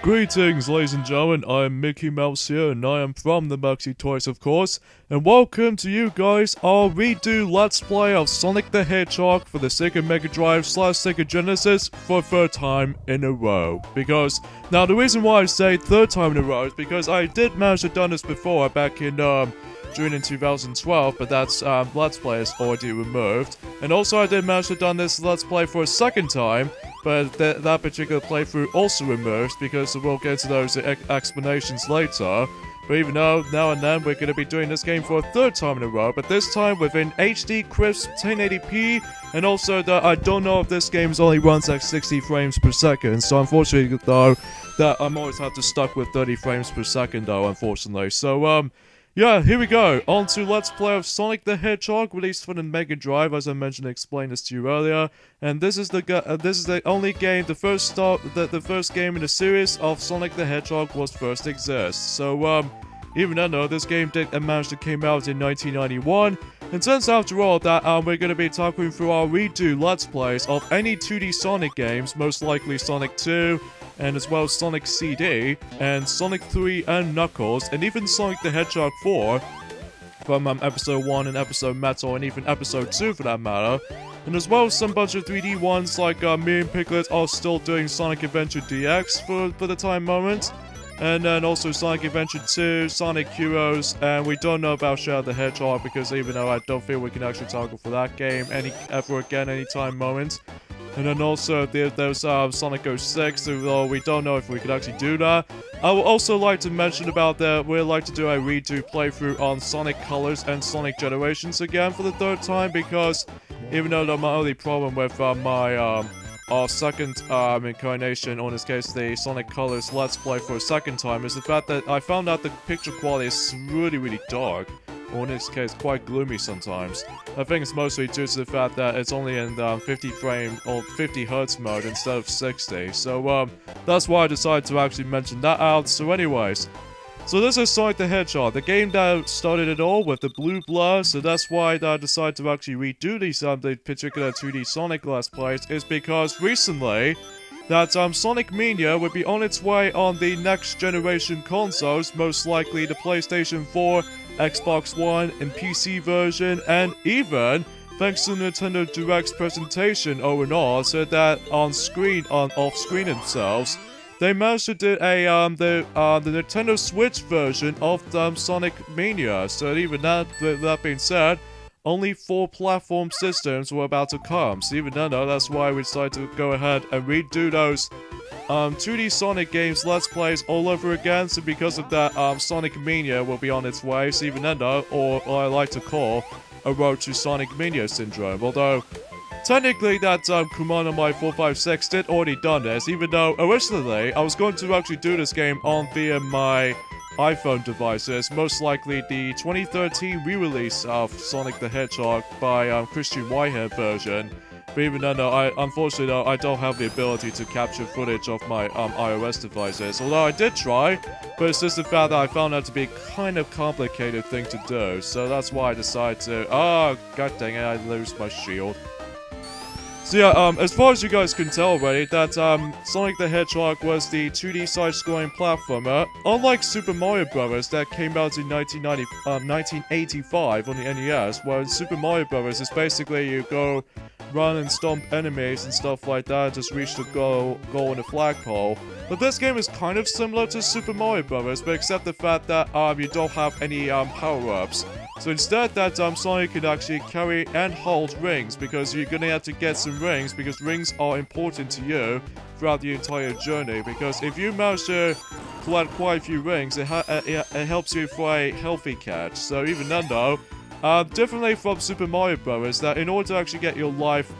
Greetings, ladies and gentlemen, I'm Mickey Mouse here, and I am from the Maxi Toys, of course, and welcome to you guys, our redo Let's Play of Sonic the Hedgehog for the Sega Mega Drive / Sega Genesis for a third time in a row. Because, now the reason why I say third time in a row is because I did manage to done this before back in, June in 2012, but that's, Let's Play is already removed. And also I did manage to done this Let's Play for a second time, but that particular playthrough also removed because we'll get to those explanations later. But even though now and then we're going to be doing this game for a third time in a row, but this time within HD crisp 1080p, and also that I don't know if this game only runs at 60 frames per second, so unfortunately though, that I'm always have to stuck with 30 frames per second though, unfortunately. So yeah, here we go. On to Let's Play of Sonic the Hedgehog, released for the Mega Drive, as I mentioned and explained this to you earlier. And this is the only game, the first game in the series of Sonic the Hedgehog was first exist. So even though this game did manage to came out in 1991, and since after all that we're going to be talking through our redo Let's Plays of any 2D Sonic games, most likely Sonic 2, and as well as Sonic CD, and Sonic 3 and Knuckles, and even Sonic the Hedgehog 4, from Episode 1 and Episode Metal, and even Episode 2 for that matter, and as well as some bunch of 3D ones like me and Piglet are still doing Sonic Adventure DX for the time moment, and then also Sonic Adventure 2, Sonic Heroes, and we don't know about Shadow the Hedgehog because even though I don't feel we can actually tackle for that game ever again anytime moment. And then also there's Sonic 06, although we don't know if we could actually do that. I would also like to mention about that we'd like to do a redo playthrough on Sonic Colors and Sonic Generations again for the third time, because even though my only problem with our second incarnation, or in this case the Sonic Colors Let's Play for a second time, is the fact that I found out the picture quality is really dark. Or in this case, quite gloomy sometimes. I think it's mostly due to the fact that it's only in 50 frame or 50 hertz mode instead of 60. So that's why I decided to actually mention that out. So anyways, so this is Sonic the Hedgehog, the game that started it all with the blue blur. So that's why I decided to actually redo these the particular 2D Sonic Let's Plays, is because recently that Sonic Mania would be on its way on the next generation consoles, most likely the PlayStation 4, Xbox One, and PC version, and even, thanks to Nintendo Direct's presentation overall, so that off-screen themselves, they managed to do the Nintendo Switch version of Sonic Mania. So even that being said, only 4 platform systems were about to come. So even though that's why we decided to go ahead and redo those 2D Sonic games Let's Plays all over again. So because of that, Sonic Mania will be on its way. So even though, or I like to call, a road to Sonic Mania syndrome. Although, technically that Kumano My 456 did already done this, even though originally I was going to actually do this game via my iPhone devices, most likely the 2013 re-release of Sonic the Hedgehog by Christian Whitehead version. But even then, unfortunately though, I don't have the ability to capture footage of my iOS devices. Although I did try, but it's just the fact that I found that to be a kind of complicated thing to do. So that's why I decided to, god dang it, I lose my shield. So yeah, as far as you guys can tell already, that Sonic the Hedgehog was the 2D side-scrolling platformer, unlike Super Mario Bros. That came out in 1985 on the NES, where Super Mario Bros. Is basically you go run and stomp enemies and stuff like that, and just reach the goal in the flagpole. But this game is kind of similar to Super Mario Bros., but except the fact that you don't have any power-ups. So instead that Sonic can actually carry and hold rings, because you're gonna have to get some rings, because rings are important to you throughout the entire journey. Because if you manage to collect quite a few rings, it helps you for a healthy catch. So even then though, differently from Super Mario Bros., that in order to actually get your life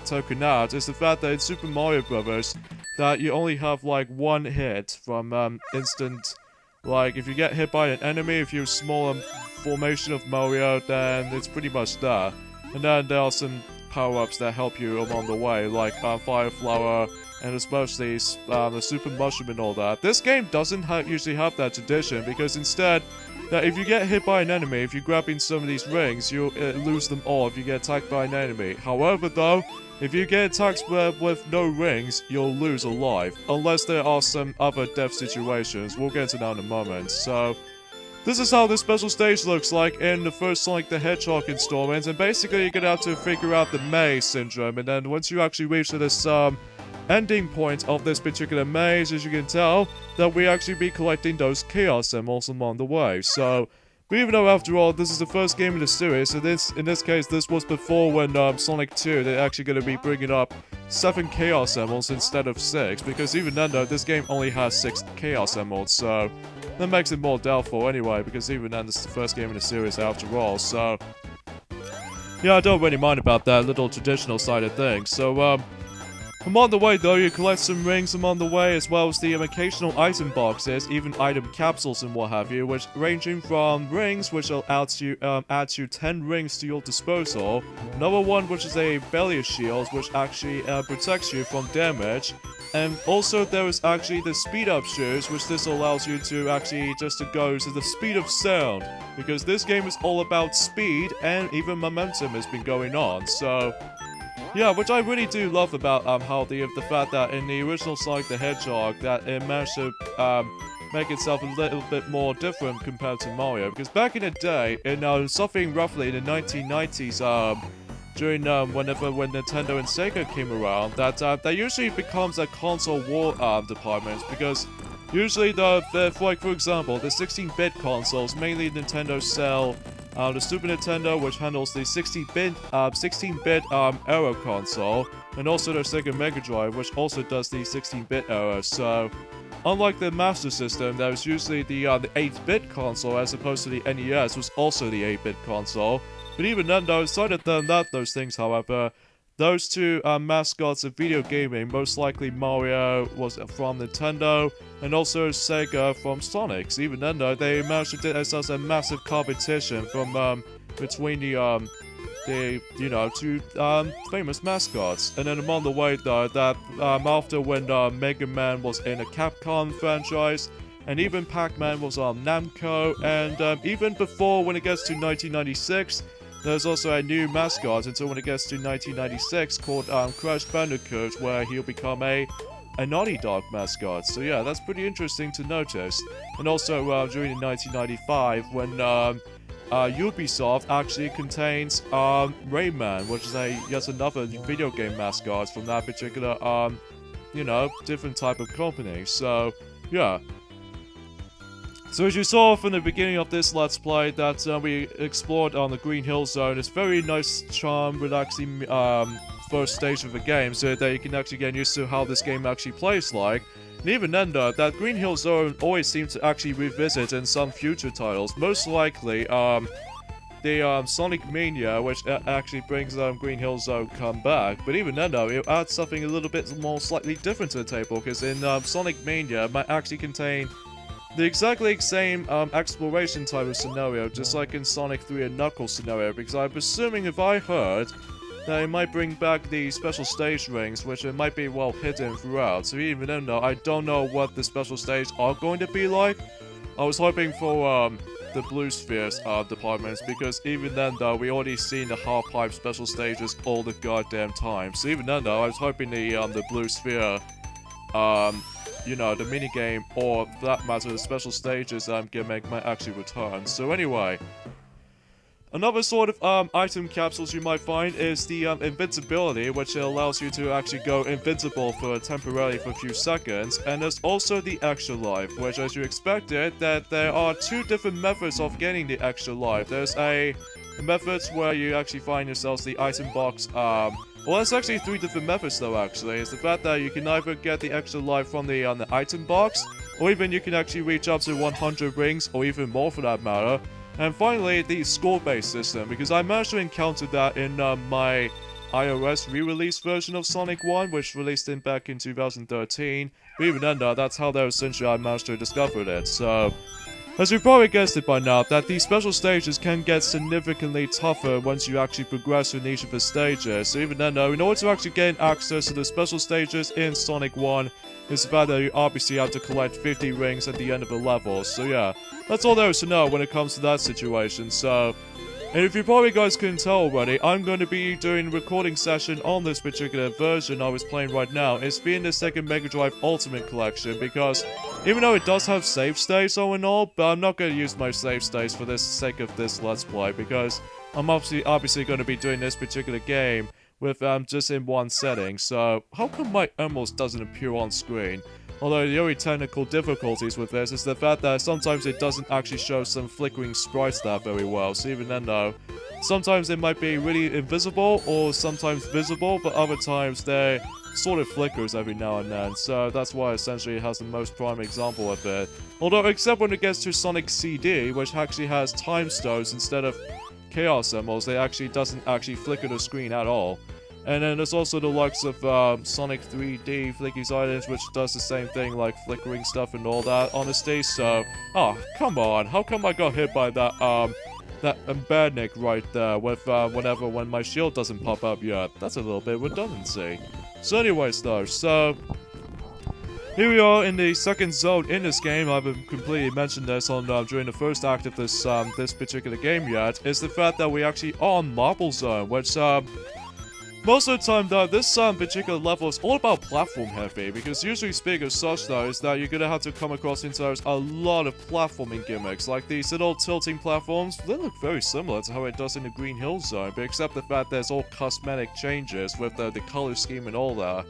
token out, is the fact that in Super Mario Bros. That you only have like one hit from instant. Like if you get hit by an enemy, if you're small formation of Mario, then it's pretty much there. And then there are some power-ups that help you along the way, like Fire Flower, and especially the Super Mushroom and all that. This game doesn't usually have that tradition, because instead, that if you get hit by an enemy, if you're grabbing some of these rings, you'll lose them all if you get attacked by an enemy. However, though, if you get attacked with no rings, you'll lose a life, unless there are some other death situations. We'll get into that in a moment. So, this is how the special stage looks like in the first Sonic the Hedgehog installment, and basically you're gonna have to figure out the maze syndrome, and then once you actually reach this ending point of this particular maze, as you can tell, that we actually be collecting those chaos symbols along the way. So, but even though after all this is the first game in the series, so in this case this was before when Sonic 2 they're actually gonna be bringing up 7 chaos emeralds instead of 6, because even then though this game only has 6 chaos emeralds, so that makes it more doubtful anyway, because even then this is the first game in the series after all. So yeah, I don't really mind about that little traditional side of things. So along the way though, you collect some rings along the way, as well as the occasional item boxes, even item capsules and what have you, which ranging from rings, which will add you 10 rings to your disposal. Another one which is a belly shield, which actually protects you from damage. And also there is actually the speed up shoes, which this allows you to actually just to go to the speed of sound, because this game is all about speed and even momentum has been going on. So yeah, which I really do love about how the fact that in the original Sonic the Hedgehog that it managed to make itself a little bit more different compared to Mario, because back in the day, in something roughly in the 1990s, during when Nintendo and Sega came around, that usually becomes a console war department, because usually for example, the 16-bit consoles, mainly Nintendo sell the Super Nintendo, which handles the 16-bit era console, and also the Sega Mega Drive, which also does the 16-bit era. So, unlike the Master System, that was usually the 8-bit console, as opposed to the NES, was also the 8-bit console. But even then, though, aside from those things, however, those two mascots of video gaming, most likely Mario was from Nintendo, and also Sega from Sonic. So even then though, they managed to do themselves a massive competition from between the two famous mascots. And then along the way though, that after when Mega Man was in a Capcom franchise, and even Pac-Man was on Namco, and even before when it gets to 1996, there's also a new mascot until when it gets to 1996 called Crash Bandicoot, where he'll become a Naughty Dog mascot. So yeah, that's pretty interesting to notice. And also during 1995 when Ubisoft actually contains Rayman, which is yet another video game mascot from that particular different type of company. So yeah. So as you saw from the beginning of this Let's Play that we explored on the Green Hill Zone, it's very nice, charm, relaxing first stage of the game, so that you can actually get used to how this game actually plays like. And even then though, that Green Hill Zone always seems to actually revisit in some future titles. Most likely, the Sonic Mania, which actually brings Green Hill Zone come back. But even then though, it adds something a little bit more slightly different to the table, because in Sonic Mania, it might actually contain the exactly same exploration type of scenario, just like in Sonic 3 and Knuckles scenario, because I'm assuming if I heard that it might bring back the special stage rings, which it might be well hidden throughout. So even then though, I don't know what the special stages are going to be like. I was hoping for the Blue Spheres departments, because even then though, we already seen the half-pipe special stages all the goddamn time. So even then though, I was hoping the Blue Sphere the minigame, or for that matter, the special stages gimmick might actually return. So anyway, another sort of item capsules you might find is the invincibility, which allows you to actually go invincible for temporarily for a few seconds. And there's also the extra life, which, as you expected, that there are 2 different methods of getting the extra life. There's a method where you actually find yourselves the item box. Well, there's actually 3 different methods though, actually. It's the fact that you can either get the extra life from the item box, or even you can actually reach up to 100 rings, or even more for that matter. And finally, the score-based system, because I managed to encounter that in my iOS re-release version of Sonic 1, which released back in 2013. But even then though, that's how essentially I managed to discover it. So As you probably guessed it by now, that these special stages can get significantly tougher once you actually progress through each of the stages. So even then though, in order to actually gain access to the special stages in Sonic 1, it's the fact that you obviously have to collect 50 rings at the end of the level. So yeah, that's all there is to know when it comes to that situation. So, and if you probably guys couldn't tell already, I'm going to be doing a recording session on this particular version I was playing right now. It's being the Sega Mega Drive Ultimate Collection, because even though it does have save states all in all, but I'm not going to use my save states for the sake of this Let's Play, because I'm obviously going to be doing this particular game with just in one setting. So how come my emeralds doesn't appear on screen? Although the only technical difficulties with this is the fact that sometimes it doesn't actually show some flickering sprites there very well. So even then though, sometimes it might be really invisible or sometimes visible, but other times they sort of flickers every now and then. So that's why essentially it has the most prime example of it. Although except when it gets to Sonic CD, which actually has time stones instead of chaos emeralds, it actually doesn't actually flicker the screen at all. And then there's also the likes of Sonic 3D Flicky's Items, which does the same thing, like flickering stuff and all that, honestly. So, oh, come on, how come I got hit by that Badnik right there with when my shield doesn't pop up yet? That's a little bit redundancy. So anyways though, so here we are in the second zone in this game. I haven't completely mentioned this on during the first act of this this particular game yet. Is the fact that we actually are on Marble Zone, which most of the time though, this particular level is all about platform heavy, because usually speaking as such though, is that you're gonna have to come across into a lot of platforming gimmicks, like these little tilting platforms. They look very similar to how it does in the Green Hill Zone, but except the fact there's all cosmetic changes with the color scheme and all that.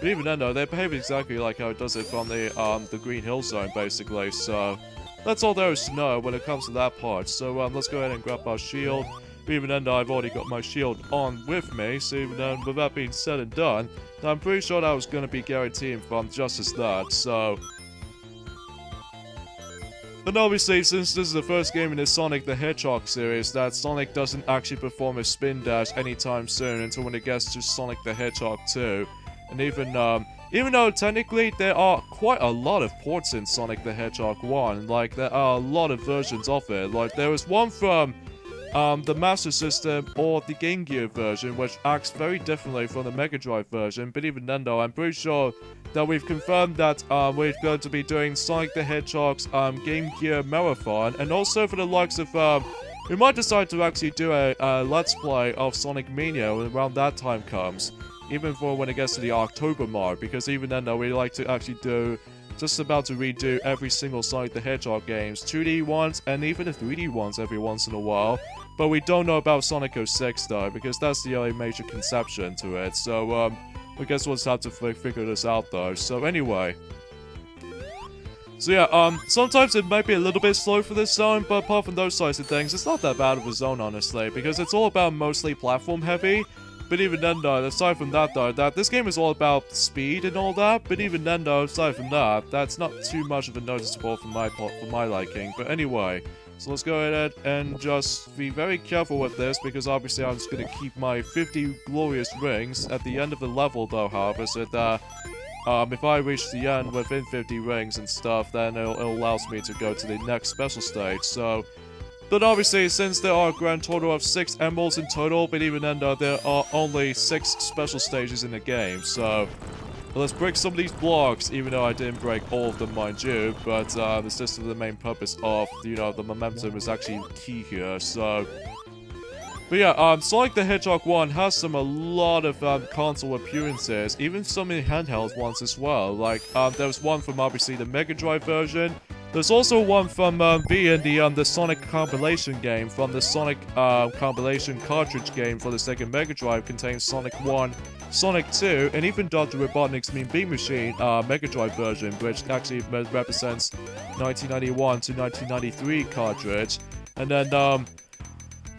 But even then though, they behave exactly like how it does it from the Green Hill Zone basically, so that's all there is to know when it comes to that part. So let's go ahead and grab our shield. Even then, I've already got my shield on with me, so even then, with that being said and done, I'm pretty sure that was going to be guaranteed from just as that, so. But obviously, since this is the first game in the Sonic the Hedgehog series, that Sonic doesn't actually perform a spin dash anytime soon until when it gets to Sonic the Hedgehog 2. And even though technically there are quite a lot of ports in Sonic the Hedgehog 1, like there are a lot of versions of it, like there was one from the Master System or the Game Gear version, which acts very differently from the Mega Drive version, but even then though, I'm pretty sure that we've confirmed that we're going to be doing Sonic the Hedgehog's Game Gear Marathon, and also for the likes of, we might decide to actually do a Let's Play of Sonic Mania when around that time comes, even for when it gets to the October mark, because even then though, we like to actually do just about to redo every single Sonic the Hedgehog games, 2D ones and even the 3D ones every once in a while. But we don't know about Sonic 06 though, because that's the only major conception to it. So I guess we'll just have to figure this out though. So anyway. So yeah, sometimes it might be a little bit slow for this zone, but apart from those sorts of things, it's not that bad of a zone honestly, because it's all about mostly platform heavy. But even then though, aside from that though, that this game is all about speed and all that, but even then though, aside from that, that's not too much of a noticeable for my liking. But anyway, so let's go ahead and just be very careful with this, because obviously I'm just going to keep my 50 glorious rings at the end of the level though, however, so that if I reach the end within 50 rings and stuff, then it allows me to go to the next special stage. So, but obviously, since there are a grand total of 6 emeralds in total, but even then though, there are only 6 special stages in the game, so let's break some of these blocks, even though I didn't break all of them, mind you, but it's just for the main purpose of, you know, the momentum is actually key here, so. But yeah, Sonic the Hedgehog 1 has a lot of console appearances, even some in handheld ones as well, like, there was one from obviously the Mega Drive version. There's also one from the Sonic compilation game, from the Sonic compilation cartridge game for the Sega Mega Drive, contains Sonic 1, Sonic 2, and even Dr. Robotnik's Mean Bean Machine Mega Drive version, which actually represents 1991 to 1993 cartridge. And then,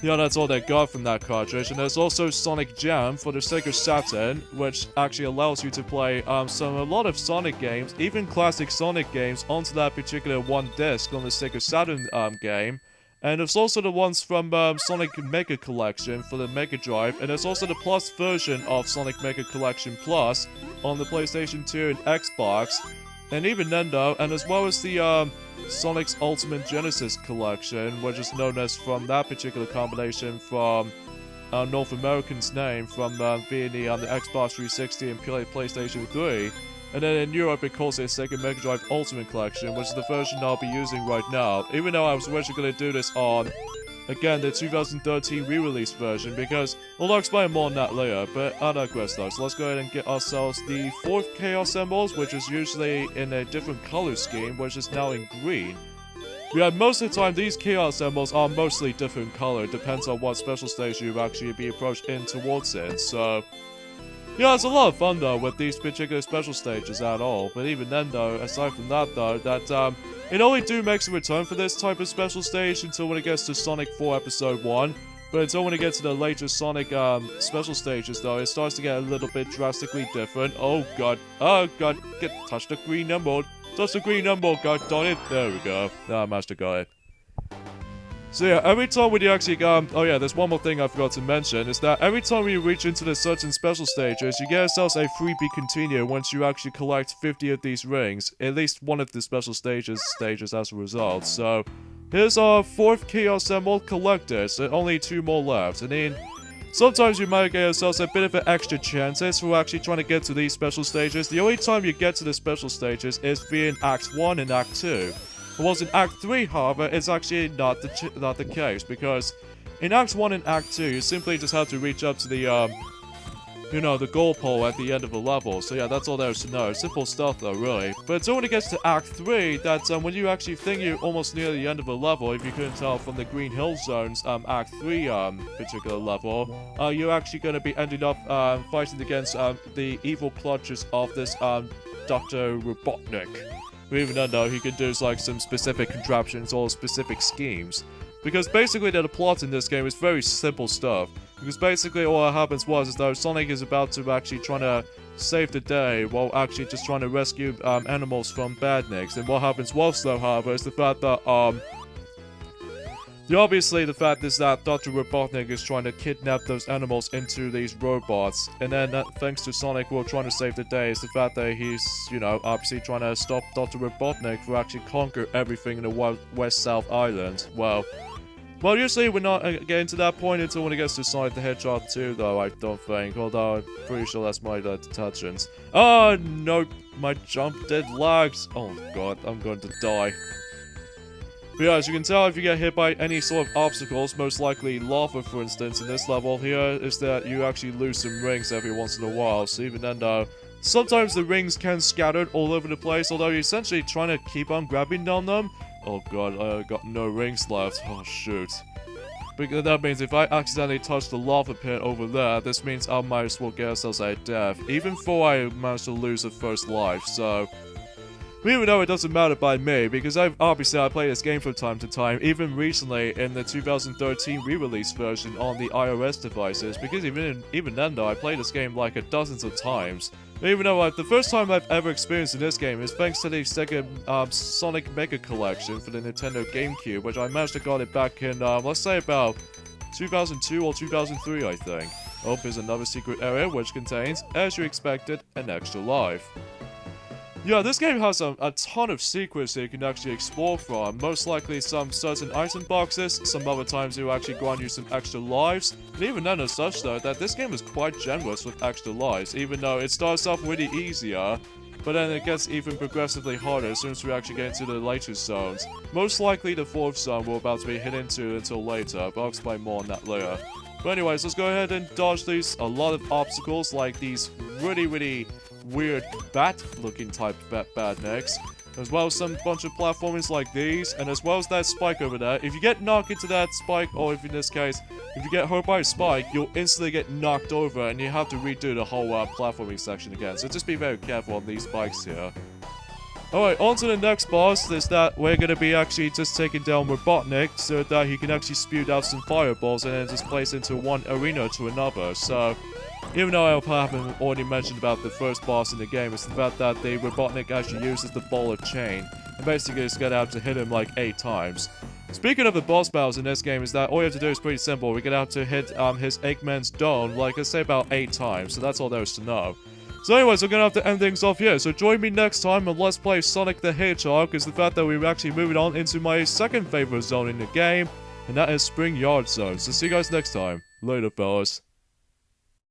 yeah, that's all they got from that cartridge. And there's also Sonic Jam for the Sega Saturn, which actually allows you to play a lot of Sonic games, even classic Sonic games, onto that particular one disc on the Sega Saturn game. And there's also the ones from Sonic Mega Collection for the Mega Drive, and there's also the Plus version of Sonic Mega Collection Plus on the PlayStation 2 and Xbox. And even then though, and as well as the Sonic's Ultimate Genesis Collection, which is known as from that particular combination from North American's name from being the Xbox 360 and PlayStation 3. And then in Europe it calls it Sega Mega Drive Ultimate Collection, which is the version I'll be using right now. Even though I was originally going to do this on, again, the 2013 re-release version, because I'll explain more on that later, but I digress though. So let's go ahead and get ourselves the 4th Chaos Emeralds, which is usually in a different color scheme, which is now in green. Yeah, most of the time these Chaos Emeralds are mostly different color, depends on what special stage you actually be approached in towards it, so... Yeah, it's a lot of fun though with these particular special stages at all, but even then though, aside from that though, that it only makes a return for this type of special stage until when it gets to Sonic 4 Episode 1, but until when it gets to the later Sonic special stages though, it starts to get a little bit drastically different. Oh god, touch the green emerald, touch the green emerald, god darn it, there we go, I managed to got it. So yeah, every time when you actually, oh yeah, there's one more thing I forgot to mention, is that every time you reach into the certain special stages, you get yourselves a freebie continue once you actually collect 50 of these rings, at least one of the special stages as a result. So, here's our 4th Chaos Emerald collected, so only 2 more left. I mean, sometimes you might get yourselves a bit of an extra chances for actually trying to get to these special stages. The only time you get to the special stages is via Act 1 and Act 2. Whilst in Act 3, however, it's actually not the case, because in Act 1 and Act 2, you simply just have to reach up to the, you know, the goal pole at the end of the level. So yeah, that's all there is to know. Simple stuff though, really. But it's only when it gets to Act 3 that when you actually think you're almost near the end of the level, if you couldn't tell from the Green Hill Zone's Act 3 particular level, you're actually going to be ending up fighting against the evil clutches of this Dr. Robotnik. Even though he can do like some specific contraptions or specific schemes. Because basically the plot in this game is very simple stuff. Because basically all that happens is though Sonic is about to actually trying to save the day while actually just trying to rescue animals from badniks. And what happens though, however, is the fact that obviously the fact is that Dr. Robotnik is trying to kidnap those animals into these robots, and then thanks to Sonic who are trying to save the day is the fact that he's, you know, obviously trying to stop Dr. Robotnik from actually conquer everything in the West-South Island. Well, usually we're not getting to that point until when it gets to Sonic the Hedgehog 2 though, I don't think, although I'm pretty sure that's my detentions. Oh no, my jump did lags. Oh god, I'm going to die. But yeah, as you can tell, if you get hit by any sort of obstacles, most likely lava for instance in this level here, is that you actually lose some rings every once in a while. So even then though, sometimes the rings can scatter all over the place, although you're essentially trying to keep on grabbing on them. Oh god, I got no rings left. Oh shoot. Because that means if I accidentally touch the lava pit over there, this means I might as well get ourselves a death, even though I managed to lose the first life, so... Even though it doesn't matter by me, because I play this game from time to time, even recently in the 2013 re-release version on the iOS devices, because even then though, I played this game like dozens of times. Even though the first time I've ever experienced in this game is thanks to the Sega Sonic Mega Collection for the Nintendo GameCube, which I managed to get it back in, let's say about 2002 or 2003, I think. Oh, here's another secret area which contains, as you expected, an extra life. Yeah, this game has a ton of secrets that you can actually explore from. Most likely some certain item boxes, some other times it will actually grant you some extra lives. And even then as such though, that this game is quite generous with extra lives, even though it starts off really easier, but then it gets even progressively harder as soon as we actually get into the later zones. Most likely the 4th zone we're about to be hit into until later, but I'll explain more on that later. But anyways, let's go ahead and dodge a lot of obstacles like these really weird bat-looking type badniks, as well as some bunch of platformers like these, and as well as that spike over there. If you get knocked into that spike, or if in this case, if you get hurt by a spike, you'll instantly get knocked over, and you have to redo the whole platforming section again. So just be very careful on these spikes here. Alright, on to the next boss is that we're going to be actually just taking down Robotnik so that he can actually spew out some fireballs and then just place into one arena to another. So, even though I haven't already mentioned about the first boss in the game, it's the fact that the Robotnik actually uses the ball of chain and basically just get out to hit him like 8 times. Speaking of the boss battles in this game is that all you have to do is pretty simple. We get out to hit his Eggman's dome like let's say about 8 times, so that's all there is to know. So anyways, we're gonna have to end things off here. So join me next time on Let's Play Sonic the Hedgehog, is the fact that we're actually moving on into my second favorite zone in the game, and that is Spring Yard Zone. So see you guys next time. Later, fellas.